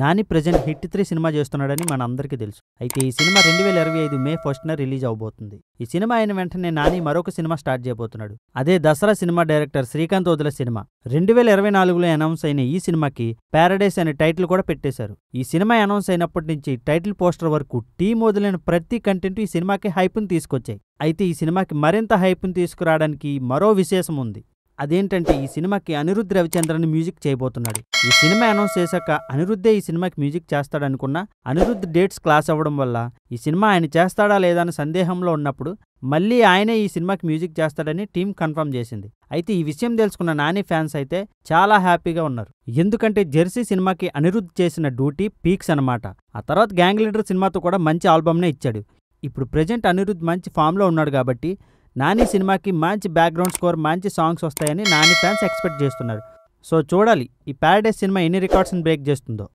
Nani present hit 3 cinema చేస్తున్నాడని మనందరికీ తెలుసు. అయితే ఈ సినిమా 2025 మే 1న రిలీజ్ అవబోతుంది. ఈ సినిమా అయిన వెంటనే నాని మరొక సినిమా స్టార్ట్ చేయబోతున్నాడు. అదే Dasara cinema director Srikanth Odela cinema. 2024లో అనౌన్స్ అయిన ఈ సినిమాకి పారడైస్ అనే టైటిల్ కూడా పెట్టేశారు. ఈ సినిమా అనౌన్స్ అయినప్పటి నుంచి టైటిల్ పోస్టర్ వరకు టీం వదిలిన ప్రతి కంటెంట్ ఈ సినిమాకి హైప్ను తీసుకొచ్చాయి. అయితే ఈ సినిమాకి మరింత హైప్ను తీసుకురావడానికి మరో విశేషం ఉంది. అదేంటంటే ఈ సినిమాకి అనిరుద్ధ్ రవిచంద్రన్ మ్యూజిక్ చేయబోతున్నాడు. ఈ సినిమా అనౌన్స్ చేశాక అనిరుద్ధే ఈ సినిమాకి మ్యూజిక్ చేస్తాడనుకున్నా అనిరుద్ధ్ డేట్స్ క్లాస్ అవ్వడం వల్ల ఈ సినిమా ఆయన చేస్తాడా లేదా అని సందేహంలో ఉన్నప్పుడు మళ్ళీ ఆయనే ఈ సినిమాకి మ్యూజిక్ చేస్తాడని టీం కన్ఫర్మ్ చేసింది. అయితే ఈ విషయం తెలుసుకున్న నాని ఫ్యాన్స్ అయితే చాలా హ్యాపీగా ఉన్నారు. ఎందుకంటే జెర్సీ సినిమాకి అనిరుద్ధ్ చేసిన డ్యూటీ పీక్స్ అనమాట. ఆ తర్వాత గ్యాంగ్ లీడర్ సినిమాతో కూడా మంచి ఆల్బమ్నే ఇచ్చాడు. ఇప్పుడు ప్రెజెంట్ అనిరుద్ధ్ మంచి ఫామ్లో ఉన్నాడు కాబట్టి నాని సినిమాకి మంచి బ్యాక్గ్రౌండ్ స్కోర్, మంచి సాంగ్స్ వస్తాయని నాని ఫ్యాన్స్ ఎక్స్పెక్ట్ చేస్తున్నారు. సో చూడాలి ఈ పారడైస్ సినిమా ఎన్ని రికార్డ్స్ని బ్రేక్ చేస్తుందో.